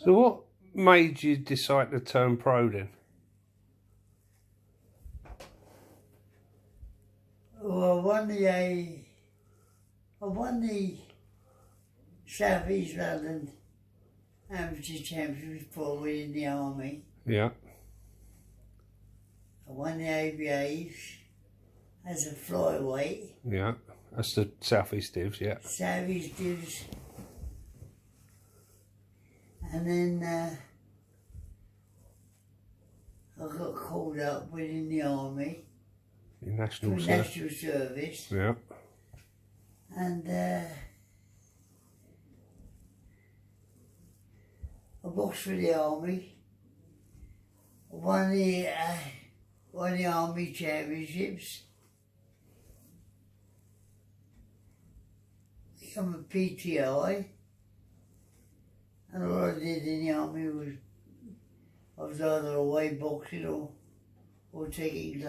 So what made you decide to turn pro then? Well, I won the South East London Amateur Championship before winning the Army. Yeah. I won the ABAs as a flyweight. Yeah. That's the South East Divs, yeah. South East Divs. And then I got called up within the Army. Your national for service. national service. Yeah. And I boxed for the Army. I won the Army Championships. Become a PTI. And all I did in the Army was I was either away boxing or taking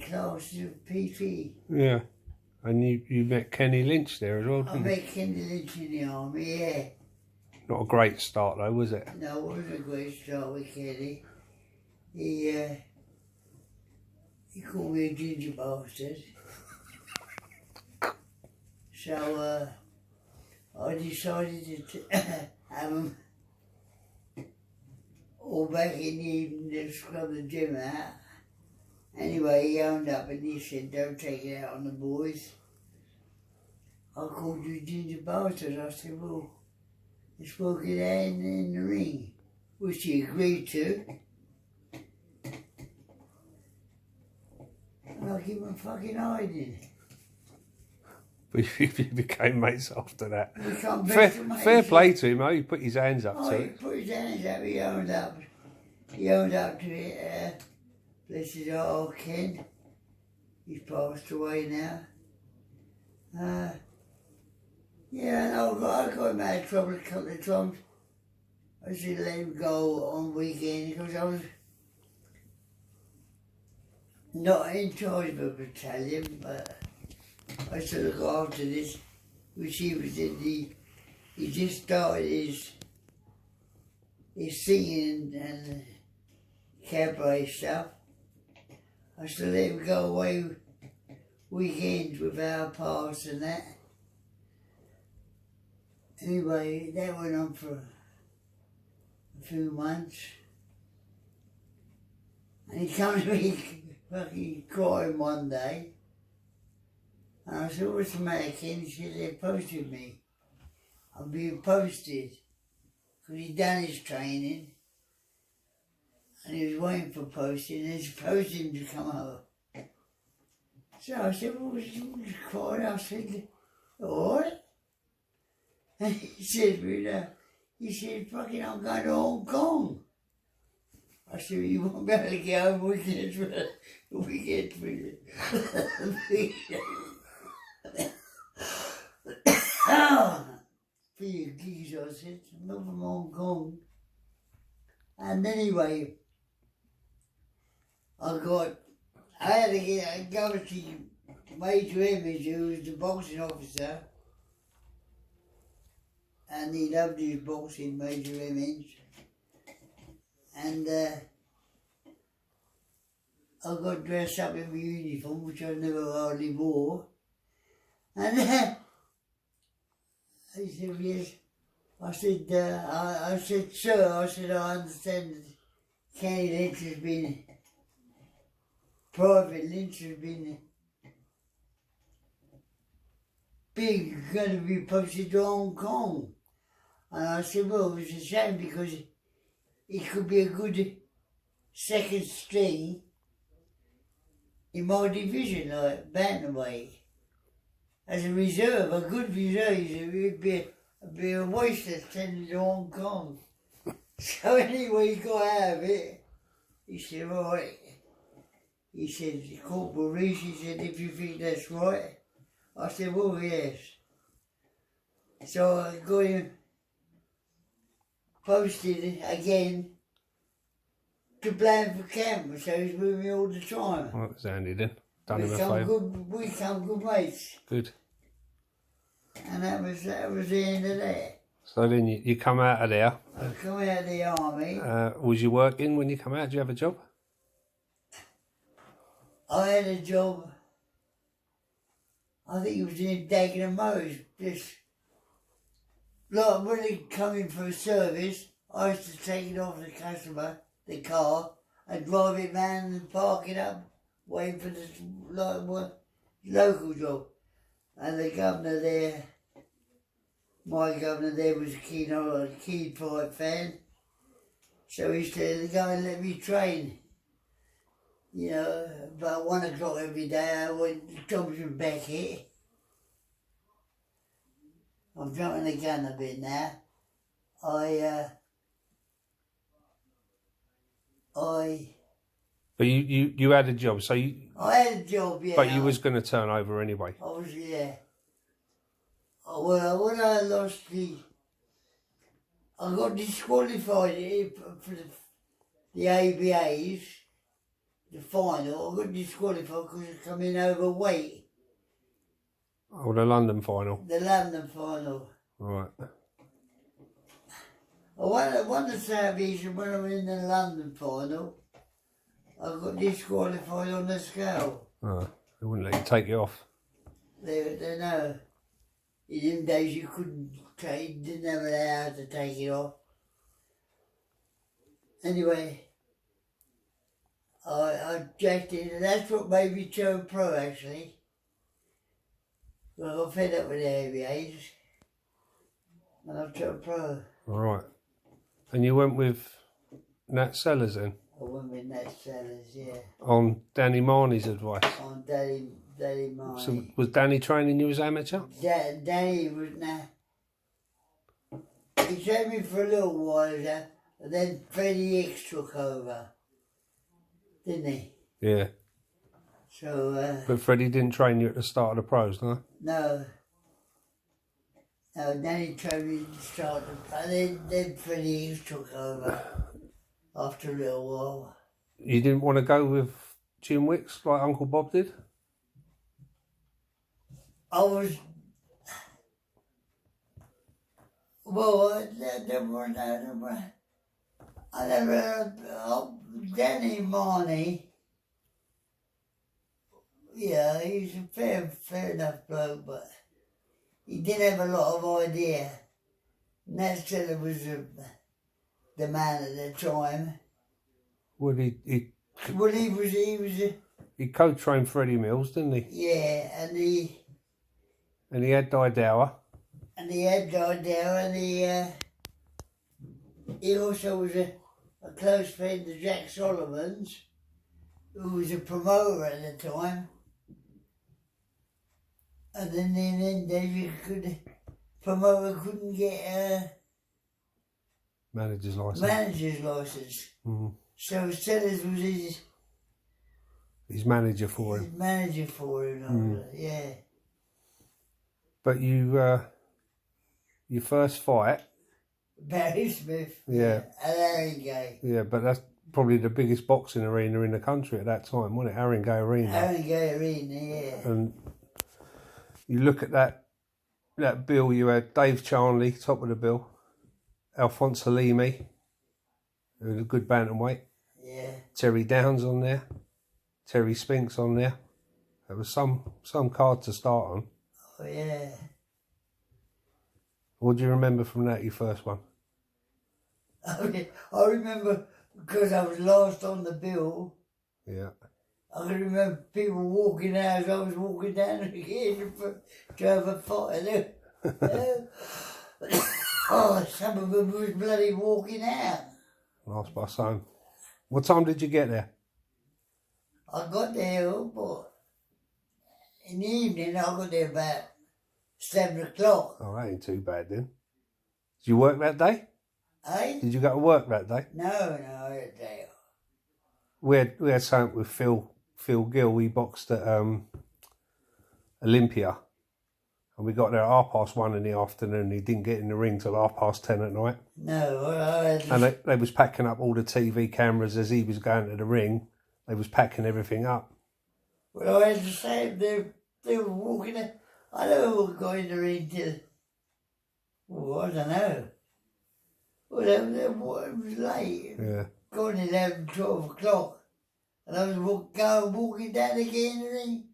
classes of PT. Yeah. And you met Kenny Lynch there as well, I didn't you? met Kenny Lynch in the Army, yeah. Not a great start though, was it? No, it wasn't a great start with Kenny. He called me a ginger bastard. So I decided to have him all back in the evening to scrub the gym out. Anyway, he owned up and he said, don't take it out on the boys. I called you ginger bastard. I said, well, let's work it out in the ring, which he agreed to. And I keep on fucking hiding. But you became mates after that. Become Fair, best of mates. fair play to him, though. He put his hands up Oh, to he it. put his hands up, he owned up. He owned up to it. Bless his heart, Ken. He's passed away now. Yeah, and I got him out of trouble a couple of times. I should let him go on weekends because I was not in charge of a battalion, but I used to look after this, which he was in he just started his singing and cabaret stuff. I used to let him go away weekends with our pass and that. Anyway, that went on for a few months. And he came to me fucking crying one day. And I said, what's the matter, Ken? He said, they posted me. I'm being posted. Because he'd done his training. And he was waiting for posting, and it's posting to come over. So I said, well, what's crying? I said, all right. And he said, fucking, I'm going to Hong Kong. I said, well, you won't be able to get home weekends for for your gigs, I said, I'm not from Hong Kong. And anyway, I had to go to Major Image, who was the boxing officer, and he loved his boxing, Major Image. And I got dressed up in my uniform, which I never hardly wore. And I said, yes. I said, sir, I understand that Kenny Lynch has been, Private Lynch has been going to be posted to Hong Kong. And I said, well, it's a shame because he could be a good second string in my division, like bantamweight. As a reserve, a good reserve, it'd be a waste of sending to Hong Kong. So anyway, he got out of it. He said, right. He said, Corporal Reese, he said, if you think that's right. I said, well, yes. So I got him posted again to Blandford Camp, so he's with me all the time. Well, that was handy then. Done him a favour. We become good mates. Good. And that was the end of that. So then you come out of there. I come out of the army. Was you working when you come out? Did you have a job? I had a job, I think it was in Dagenham Mowers. Just, like when they come in for a service, I used to take it off the customer, the car, and drive it round and park it up, waiting for the local job. And the governor there, my governor there was a keen Pride fan, so he said, go and let me train. You know, about 1 o'clock every day I went to Thompson Beckett. I'm jumping the gun a bit now. But you had a job, so you. I had a job, yeah. But you was going to turn over anyway. I was, yeah. Well, when I lost I got disqualified for the ABAs, the final. I got disqualified because I come in overweight. Oh, the London final. The London final. Right. I won the Southeast when I was in the London final. I got disqualified on the scale. Oh, they wouldn't let you take it off. They know. In them days you didn't have an hour to take it off. Anyway, I jacked it, and that's what made me turn pro actually. Well, I got fed up with the ABAs, and I turned pro. All right. And you went with Nat Sellers then? I went with Nat Sellers, yeah. On Danny Marnie's advice? On Danny Marnie. So was Danny training you as amateur? Danny was now. He trained me for a little while, and then Freddie Hicks took over, didn't he? Yeah. So. But Freddie didn't train you at the start of the pros, no? No. No, Danny trained me to start, and then Freddie Hicks took over after a little while. You didn't want to go with Jim Wicks like Uncle Bob did? Well, Danny Marnie, yeah, he's a fair enough bloke, but he didn't have a lot of idea. Nat Sellers was the man at the time. Well, he co-trained Freddie Mills, didn't he? Yeah, and he had Didower. And he also was a close friend of Jack Sullivan's, who was a promoter at the time. And then in the promoter couldn't get a manager's license. Mm-hmm. So Sellers was his manager for him. His manager for him, yeah. But your first fight. Barry Smith. Yeah. At Haringey. Yeah, but that's probably the biggest boxing arena in the country at that time, wasn't it? Haringey Arena. Haringey Arena, yeah. And you look at that bill, you had Dave Charnley, top of the bill, Alphonse Halimi, who was a good bantamweight. Yeah. Terry Downs on there, Terry Spinks on there. There was some card to start on. Oh, yeah. What do you remember from that, your first one? I remember because I was last on the bill. Yeah. I can remember people walking out as I was walking down again to have a fight. Oh, some of them was bloody walking out. Last by home. What time did you get there? I got there, but in the evening I got there about 7 o'clock. Oh, that ain't too bad then. Did you work that day? Eh? Did you go to work that day? No, I had a day off. We had something with Phil Gill. We boxed at Olympia. And we got there at 1:30 in the afternoon. He didn't get in the ring till 10:30 at night. No, And they was packing up all the TV cameras as he was going to the ring. They was packing everything up. Well, I had the same. They were walking. I never got in the ring till Well, I don't know. Well, it was late. Yeah. Gone 11, 12 o'clock. And I was walking down again and then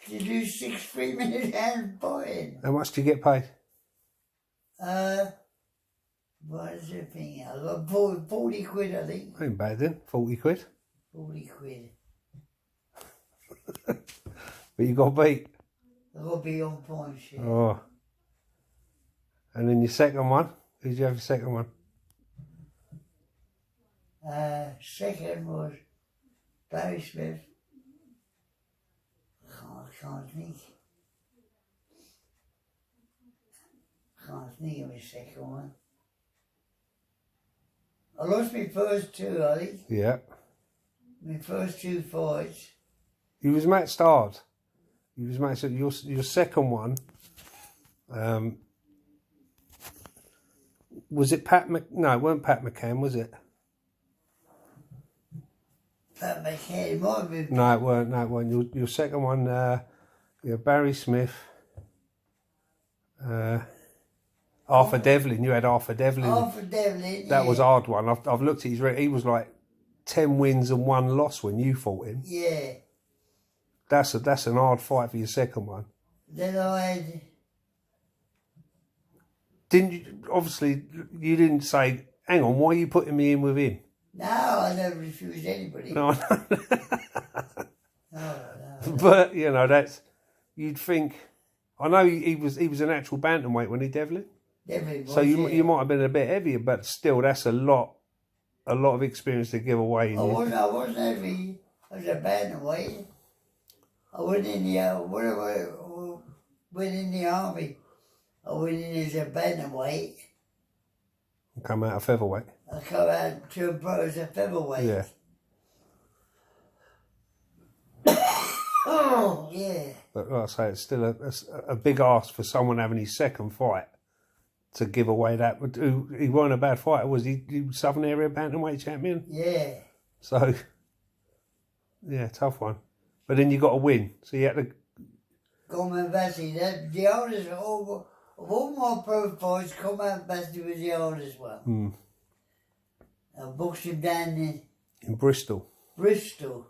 to do 6 3-minute hand fighting. How much do you get paid? What is the thing? I got 40 quid, I think. Ain't bad then. 40 quid. 40 quid. But you got beat. I got to be on point, shit. Oh. And then your second one? Who did you have your second one? Second was Barry Smith. I can't think. Can't think of my second one. I lost my first two, I think. Yeah. My first two fights. You was matched hard. You was matched. Your second one. Was it Pat No, it weren't Pat McCann, was it? Pat McCann, it might have been. No, it weren't. No, it weren't. Your second one, Barry Smith. Arthur Devlin. You had Arthur Devlin. Arthur Devlin. That was a hard one. I've looked at his record. He was like 10 wins and 1 loss when you fought him. Yeah. That's an hard fight for your second one. Then I had. Didn't you? Obviously, you didn't say, "Hang on, why are you putting me in with him?" No, I never refused anybody. No, No. But you know you'd think. I know he was an actual bantamweight when he Devlin. Definitely was, So yeah. you might have been a bit heavier, but still, that's a lot of experience to give away. I wasn't heavy. I was a bantamweight. I went in the army. I went in as a bantamweight. Come out of featherweight. I come out to a pro as a featherweight. Yeah. Oh, yeah. But like I say, it's still a big ask for someone having his second fight to give away that. He weren't a bad fighter, was he? He was Southern Area Bantamweight champion. Yeah. So, yeah, tough one. But then you got to win. So you had to. Coleman Bassey, the oldest of all my pro fights, Coleman Bassey was the oldest one. I boxed him down In Bristol. Bristol.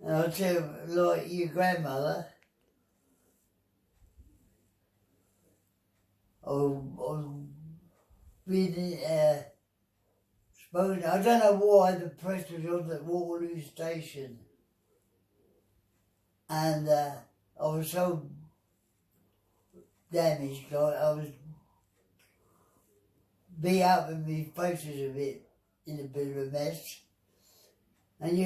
And I'll tell you, like your grandmother, spoken. I don't know why the press was on the Waterloo station. And I was so damaged, like I was beat up and my face was in a bit of a mess. And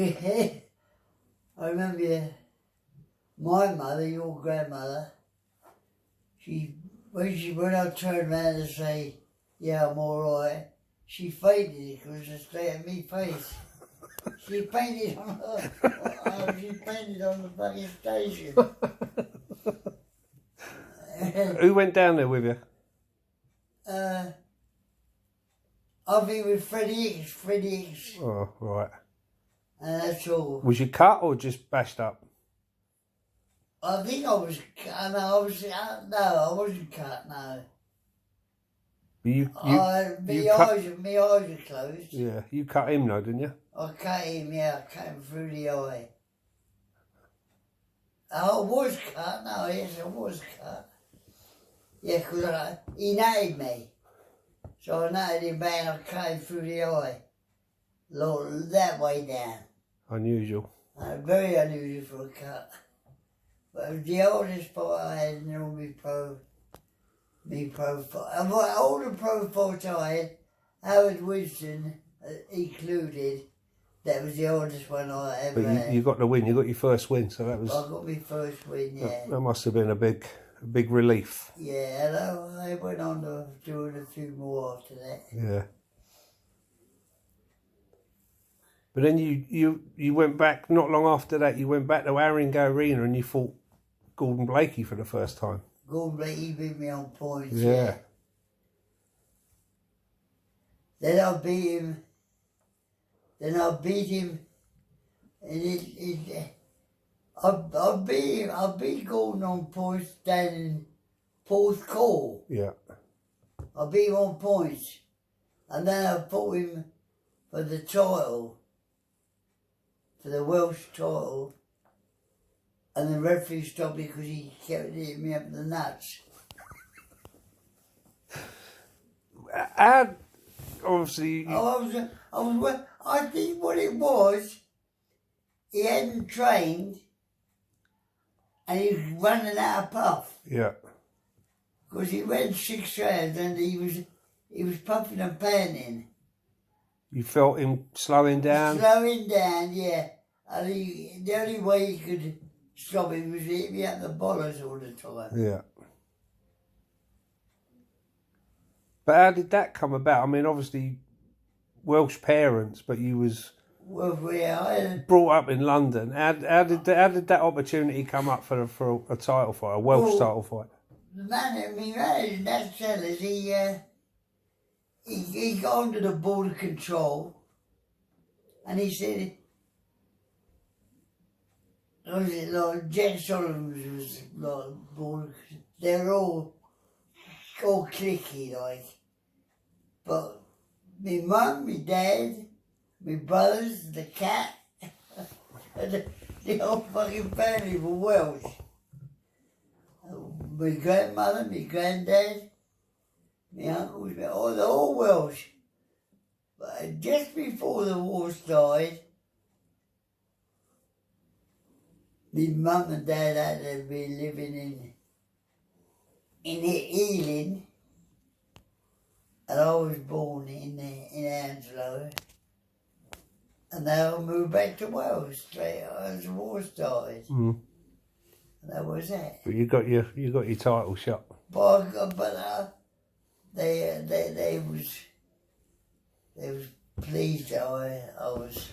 I remember my mother, your grandmother, when I turned around to say, yeah, I'm all right, she fainted because of the state of me face. She painted on the fucking station. Who went down there with you? I think with Freddie Hicks. Oh, right. And that's all. Was you cut or just bashed up? I think I was cut. No, I wasn't cut, no. My eyes were closed. Yeah, you cut him though, didn't you? I cut him, yeah, I cut him through the eye. I was cut, no, yes, I was cut. Yeah, because he nailed me. So I nailed him back and I cut him through the eye. That way down. Unusual. Very unusual for a cut. But it was the oldest fight I had in all my pro fight. All the pro fights I had, Howard Winston included, that was the oldest one I ever had. But you got the win, you got your first win, so that was... I got my first win, yeah. That must have been a big relief. Yeah, and I went on to doing a few more after that. Yeah. But then you went back, not long after that, you went back to Haringey Arena and you fought Gordon Blakey for the first time. Gordon Blakey beat me on points. Yeah. Then I beat him. And I beat Gordon on points down fourth call. Yeah. I beat him on points. And then I fought him for the title, for the Welsh title. And the referee stopped me because he kept hitting me up the nuts. Obviously... I think what it was, he hadn't trained and he was running out of puff. Yeah. Because he ran 6 rounds and he was puffing and panting. You felt him slowing down? Slowing down, yeah. And the only way he could stop him was hit me up the bollocks all the time. Yeah. But how did that come about? I mean, obviously, Welsh parents, but you was brought up in London. How did that opportunity come up for a title fight, a Welsh title fight? The man at me married, that's sellers, he got under the border control and he said, was it like Jack Solomon was like border, they're all clicky like, but me mum, me dad, me brothers, the cat, the whole fucking family were Welsh. My grandmother, my granddad, my uncles, they're all Welsh. But just before the war started, my mum and dad had to be living in Ealing, and I was born in Hounslow. And they all moved back to Wales straight as the war started. Mm. And that was it. But you got your title shot. But they was pleased that I was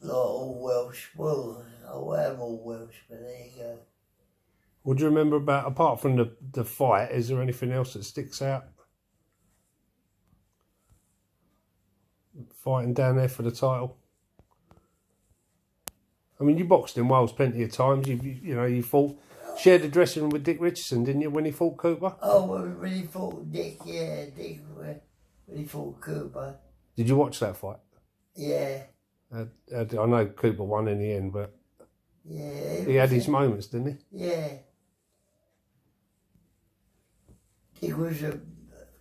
like all Welsh. Well, I am all Welsh, but there you go. What do you remember about, apart from the fight, is there anything else that sticks out? Fighting down there for the title. I mean, you boxed in Wales plenty of times. You fought, shared the dressing room with Dick Richardson, didn't you, when he fought Cooper? Oh, when he fought Dick, yeah, when he fought Cooper. Did you watch that fight? Yeah. I know Cooper won in the end, but yeah, he had his moments, didn't he? Yeah. He was a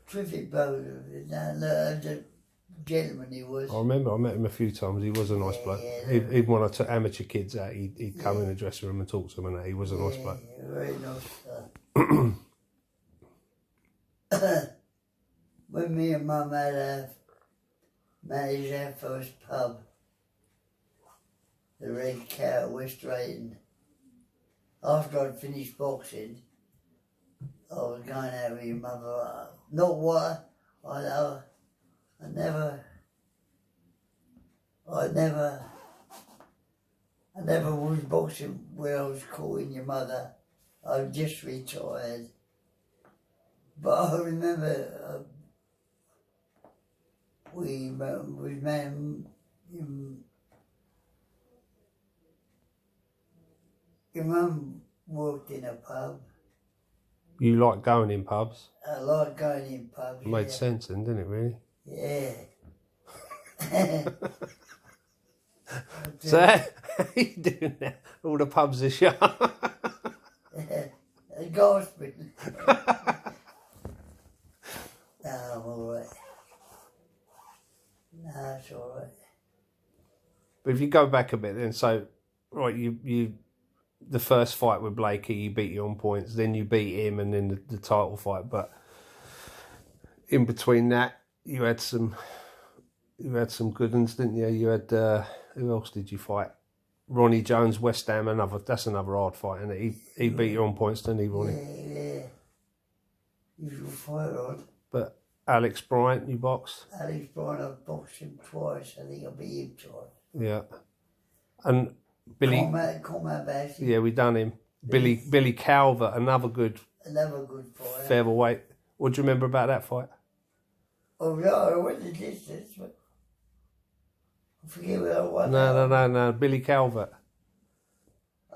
terrific bowler. The gentleman he was. I remember I met him a few times. He was a nice bloke. Yeah, Even when I took amateur kids out, he'd come in the dressing room and talk to them, and that. He was a nice bloke. Very nice guy. When me and Mum had managed our first pub, the Red Cow at West Drayton, after I'd finished boxing, I was going out with your mother. Not what I never was boxing when I was calling your mother. I just retired. But I remember your mum worked in a pub. You like going in pubs? I like going in pubs. It made sense then, didn't it, really? Yeah. So how are you doing now? All the pubs are shut. Gospel. No, I'm alright. No, it's alright. But if you go back a bit then, so, right, you the first fight with Blakey, you beat you on points, then you beat him, and then the title fight. But in between that, you had some good ones, didn't you? You had who else did you fight? Ronnie Jones, West Ham, that's another hard fight, isn't it? He beat you on points, didn't he, Ronnie? Yeah. Usual fight on. But Alex Bryant, you boxed? Alex Bryant, I've boxed him twice. I think I beat him twice. Yeah. And Billy... Combat Bassey. Yeah, we done him. Billy Calvert, another good fight. Featherweight. What do you remember about that fight? Oh, no, I went the distance, but I forget what I won. No. Billy Calvert.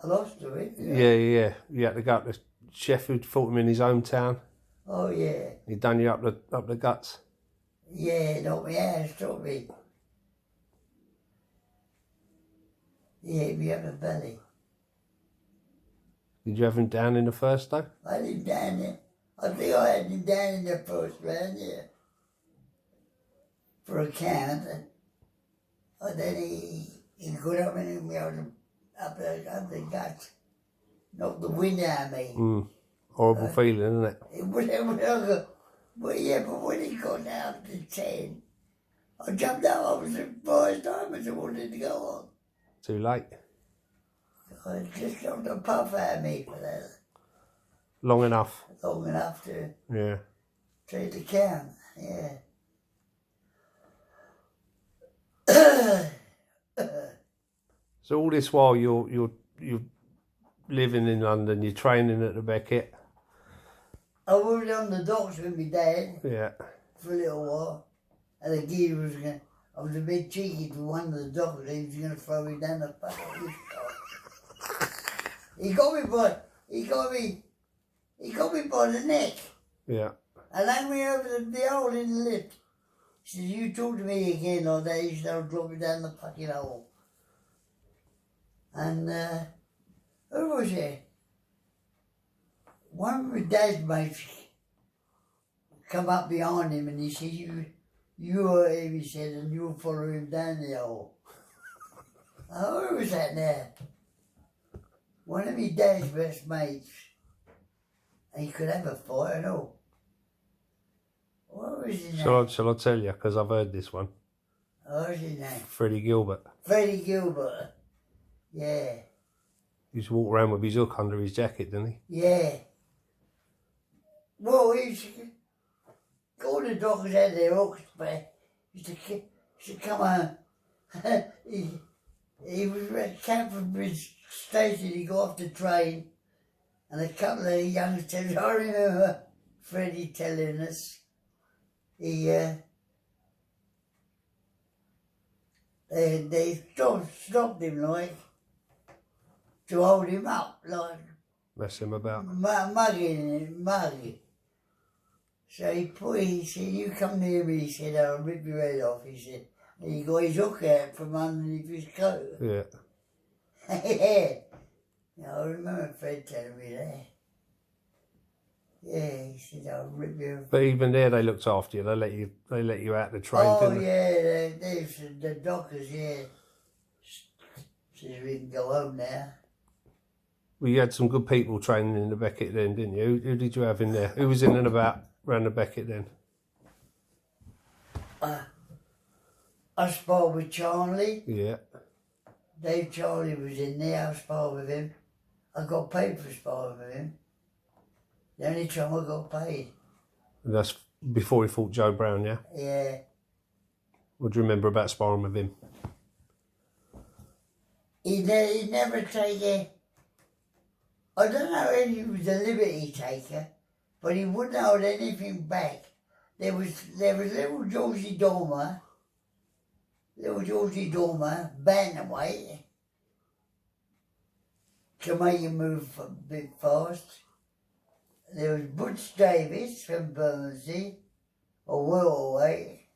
I lost to him. Yeah. You had to go up the chef who fought him in his hometown? Oh, yeah. He done you up the guts? Yeah, knocked me out, took me. He hit me up the belly. Did you have him down in the first though? I had him down there. I think I had him down in the first round, yeah. For a count. And then he got up and hit me up the guts. Knocked the wind out of me. Horrible feeling, isn't it? It was but yeah, but when he got down to 10, I jumped up. I was the first time I wanted to go on. Too late. I just got the puff out of me for that. Long enough. Long enough to Yeah. take the count, yeah. So all this while you're living in London, you're training at the Beckett. I was on the docks with my dad Yeah. for a little while, and the gear was going. I was a bit cheeky to one of the dockers. He was going to throw me down the fucking lift. He got me by the neck Yeah. and hung me over the hole in the lift. He says, "You talk to me again like that, you should drop me down the fucking hole." And who was it? One of my dad's mates come up behind him and he said, you hurt him, he said, and you'll follow him down the hole. Who was that now? One of my dad's best mates. And he could have a fight and all. What was his name? Shall I tell you? Because I've heard this one. What was his name? Freddie Gilbert. Freddie Gilbert. Yeah. He used to walk around with his hook under his jacket, didn't he? Yeah. Well, he used to, all the dogs had their hooks, but he used to come home. he was at Camford Bridge Station. He got off the train, and a couple of youngsters, I remember Freddie telling us, they stopped him, like, to hold him up, like, Mess him about. mugging. So he said, "You come near me," he said, "I'll rip your head off," he said. And he got his hook out from underneath his coat. Yeah. Yeah, I remember Fred telling me that. Yeah, he said, "I'll rip your..." But even there, they looked after you. They let you out the train, Oh, didn't they? yeah, the doctors, yeah. Says we can go home now. Well, you had some good people training in the Beckett then, didn't you? Who did you have in there? Who was in and about around the Beckett then? I sparred with Charlie. Yeah. Dave Charlie was in there. I sparred with him. I got paid for sparring with him. The only time I got paid. And that's before he fought Joe Brown, yeah? Yeah. What do you remember about sparring with him? He never take a... I don't know if he was a liberty taker, but he wouldn't hold anything back. There was little Georgie Dormer, bantamweight, to make him move a bit fast. There was Butch Davis from Bermondsey, a welterweight.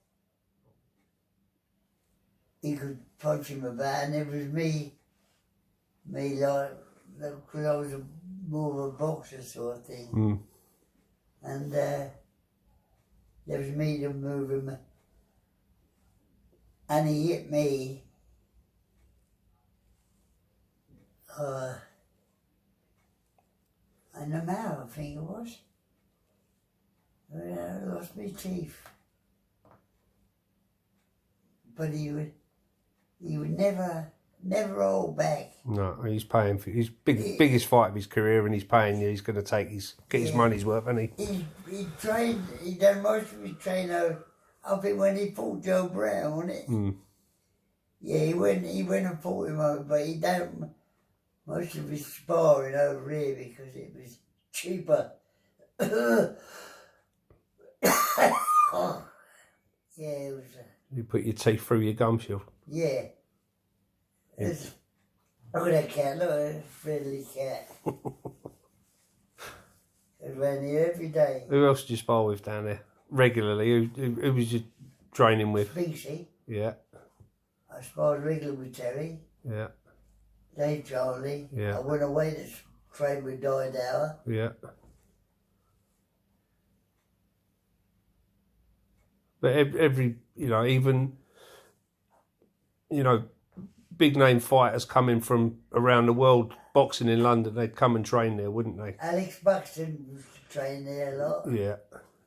He could punch him about, and there was me like, because I was more of a boxer sort of thing. Mm. And there was me to move him. And he hit me. In the mouth, I think it was. I lost my teeth. But he would never hold back. No, he's paying for his biggest fight of his career, and he's paying you. He's going to get his money's worth, isn't he? He done most of his training up in when he fought Joe Brown, wasn't it? Mm. Yeah, he went and fought him over, but he done most of his sparring over here because it was cheaper. Yeah, it was. You put your teeth through your gum shield. Yeah. Look at that cat, look at that friendly cat. around here every day. Who else did you spar with down there regularly? Who was you training with? Spinksy. Yeah, I sparred regularly with Terry. yeah, Dave Charlie. Yeah. I went away to train with Didower. yeah. But every even big name fighters coming from around the world boxing in London, they'd come and train there, wouldn't they? Alex Buxton used to train there a lot. Yeah,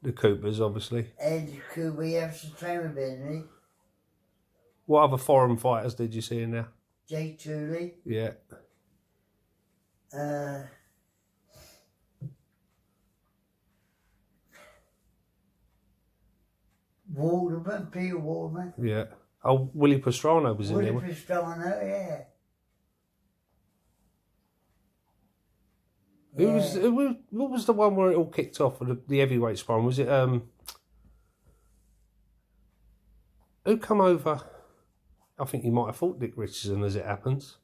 the Coopers, obviously. And Cooper used to train with Henry. What other foreign fighters did you see in there? Jake Tooley. Yeah, Walderman, Peter Walderman. yeah. Oh, Willie Pastrana was in Willie there. Pastrana, yeah. What was the one where it all kicked off with the heavyweight sparring? Was it who come over? I think he might have fought Dick Richardson as it happens.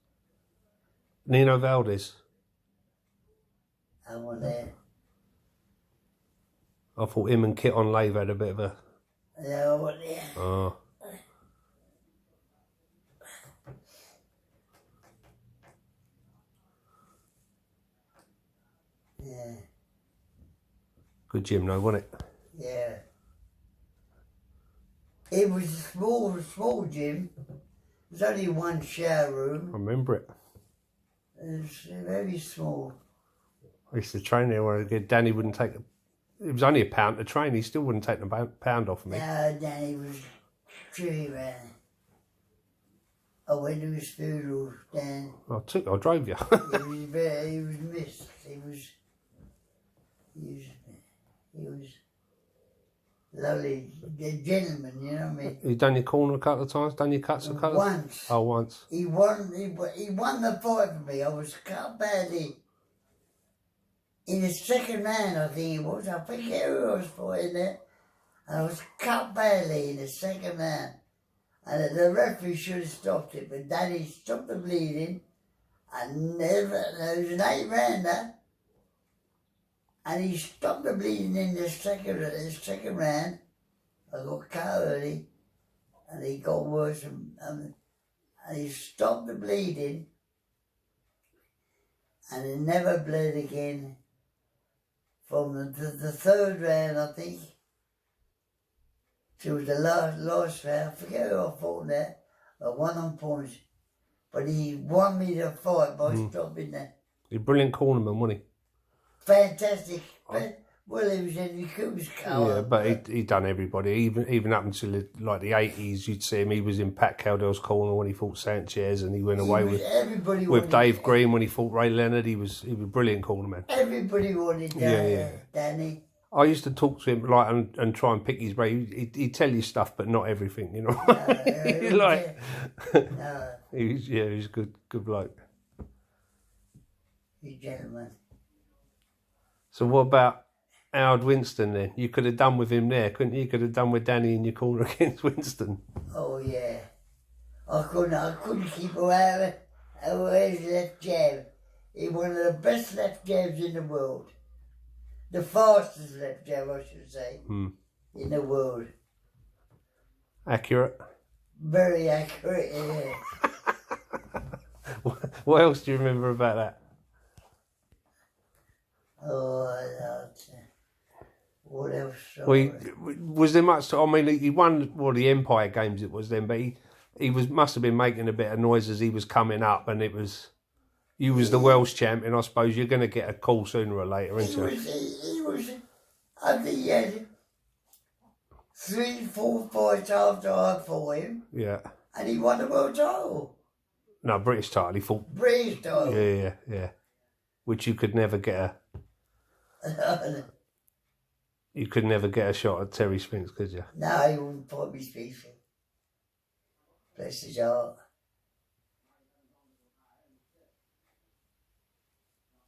Nino Valdez. I was there. I thought him and Kit on Lave had a bit of a. Yeah, I was there. Oh. Yeah, Good gym though, wasn't it? yeah. It was a small gym. There's only one shower I room. remember it. It was very small. I used to train there where Danny wouldn't take it was only £1 to train, he still wouldn't take the pound off me. No, Danny was truly around. I went to his funeral, Dan. I drove you. He was missed. He was lovely, a gentleman, you know what I mean? You done your corner a couple of times, done your cuts a couple? Once. Oh, once. He won the fight for me. I was cut badly. In the second round, I think it was. I forget who I was fighting there. And I was cut badly in the second round. And the referee should have stopped it, but Danny stopped the bleeding. There was an 8-rounder. And he stopped the bleeding in the second round. I got cut early. And he got worse. And he stopped the bleeding. And it never bled again. From the third round, I think, to the last round. I forget who I fought there. I won on points. But he won me the fight by stopping that. He's a brilliant cornerman, wasn't he? Fantastic. Well, he was in the Cooper's car. Yeah, but he done everybody. Even up until the 80s, you'd see him. He was in Pat Cowdell's corner when he fought Sanchez, and he went away with Dave Green when he fought Ray Leonard. He was a brilliant cornerman. Everybody wanted Danny. I used to talk to him and try and pick his brain. He'd tell you stuff, but not everything, you know. He was a good bloke. He's a gentleman. So what about Howard Winston then? You could have done with him there, couldn't you? You could have done with Danny in your corner against Winston. Oh yeah. I couldn't keep him out of his left jab. He's one of the best left jabs in the world. The fastest left jab, I should say, in the world. Accurate? Very accurate, yeah. What else do you remember about that? Oh, what else? Was there much? He won the Empire Games. It was then, but he must have been making a bit of noise as he was coming up, and you was the Welsh champion. I suppose you're going to get a call sooner or later, isn't you? He was. I think he had 3-4 fights after I fought him. Yeah. And he won the world title. No, British title. He fought British title. Yeah. Which you could never get You could never get a shot at Terry Spinks, could you? No, he wouldn't fight me, Spinks. Bless his heart.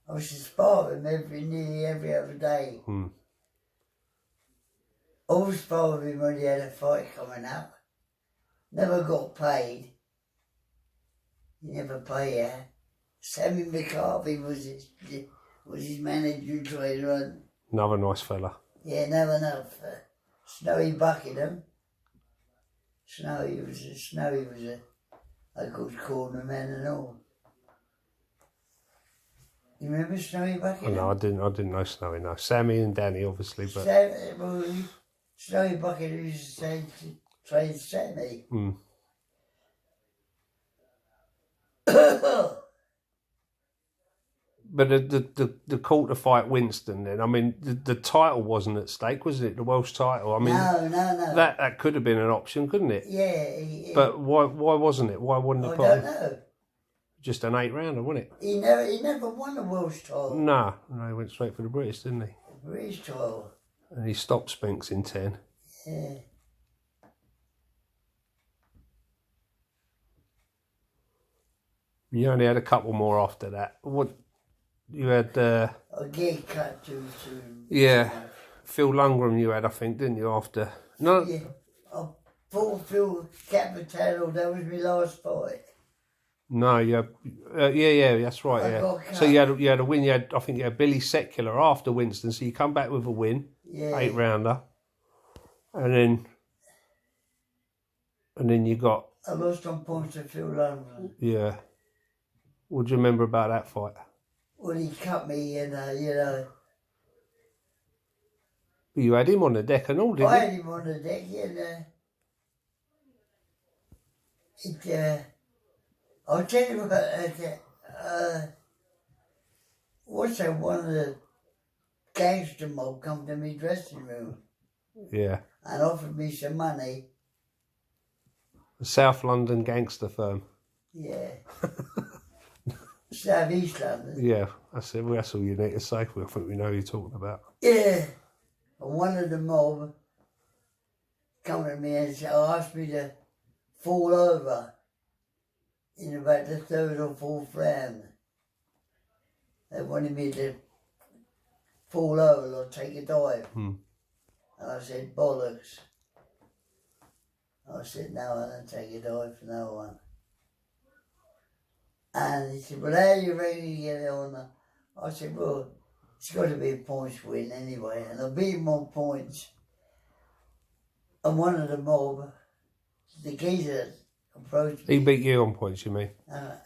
I was to spar with him nearly every other day. Always spar with him when he had a fight coming up. Never got paid. He never paid her. Sammy McCarthy was his manager and trainer. Another nice fella. Yeah, never enough. Snowy Buckingham. Snowy was a good corner man and all. You remember Snowy Oh, Buckingham? no, I didn't know Snowy. No, Sammy and Danny, obviously, but Snowy Buckingham used to say to trade Sammy. But the call to fight Winston. Then I mean, the title wasn't at stake, was it? The Welsh title. I mean, no. That could have been an option, couldn't it? Yeah. But why wasn't it? Why wouldn't I it? don't know. Just an 8-rounder, wasn't it? He never won a Welsh title. No, he went straight for the British, didn't he? British title. And he stopped Spinks in 10. Yeah. You only had a couple more after that. What you had? I get cut to. Yeah, Phil Lundgren. You had, I think, didn't you? After no. Yeah. I fought Phil Capitano. That was my last fight. No, yeah, that's right. I Yeah. got cut. So you had a win. I think you had Billy Secular after Winston. So you come back with a win, Yeah. 8-rounder, and then you got I lost on points to Phil Lundgren. yeah. What do you remember about that fight? Well, he cut me, and you know. You had him on the deck and all, didn't I you? had him on the deck, and I'll tell you about what's that? One of the gangster mob come to my dressing room Yeah. and offered me some money. The South London gangster firm. Yeah. South East London. Yeah, that's it. Well, that's all you need to say. I think we know who you're talking about. Yeah. And one of the mob come to me and asked me to fall over in about the 3rd or 4th round. They wanted me to fall over or take a dive. And I said, bollocks. I said, no, I don't take a dive for no one. And he said, well, how are you ready to get it on? I said, well, it's got to be a points win anyway. And I beat him on points. And one of the mob, the geezer, approached me. He beat you on points, you mean?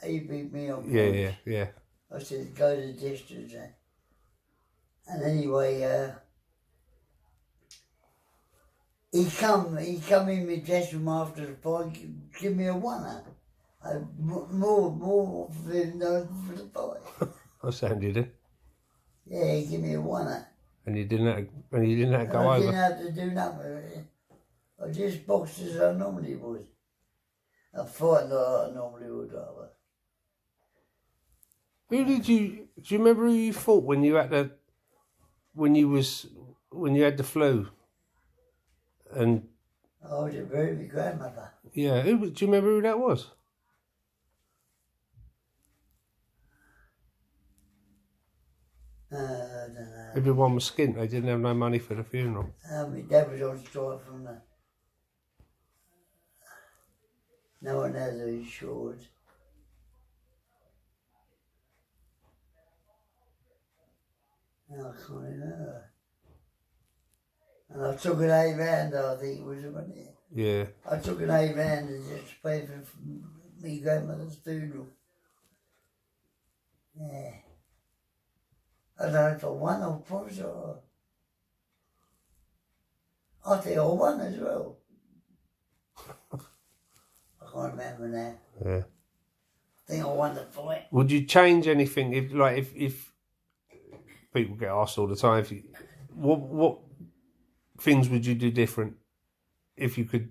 He beat me on Yeah, points. yeah. I said, go to the distance. And anyway, he come in my dressing room after the fight, give me a one-up. More than for the fight. I sounded it. Yeah, he give me a one-up. And you didn't have to go I over. didn't have to do nothing. I just boxed as I normally would. I fought like I normally would. Do you remember who you fought when you had the flu? And I was a very big grandmother. yeah, do you remember who that was? I don't know. Everyone was skint. They didn't have no money for the funeral. My dad was on strike from the. No one has insured. I can't remember. And I took an 8-rounder, I think it was, wasn't it? Yeah. I took an 8-rounder just to pay for my grandmother's funeral. Yeah. I don't know if I won or promised or. I think I won as well. I can't remember now. Yeah. I think I won the fight. Would you change anything if people get asked all the time? What things would you do different if you could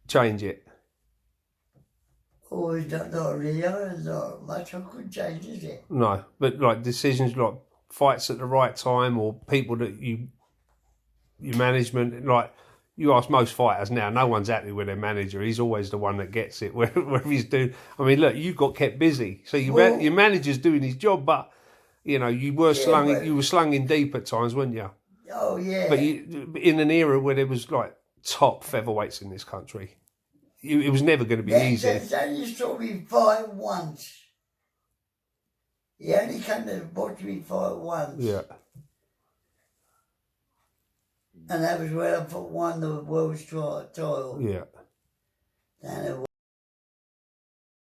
change it? Oh, not really. There's not much I could change, is it? No, but like decisions like fights at the right time or people that your management, like you ask most fighters now, no one's happy with their manager. He's always the one that gets it, wherever he's doing. I mean, look, you got kept busy, so your manager's doing his job, but you know you were you were slung in deep at times, weren't you? Oh yeah. But in an era where there was like top featherweights in this country, it was never going to be easy. They only saw me fight once. He only came to watch me fight once. Yeah. And that was when I won the world's title. Yeah. And it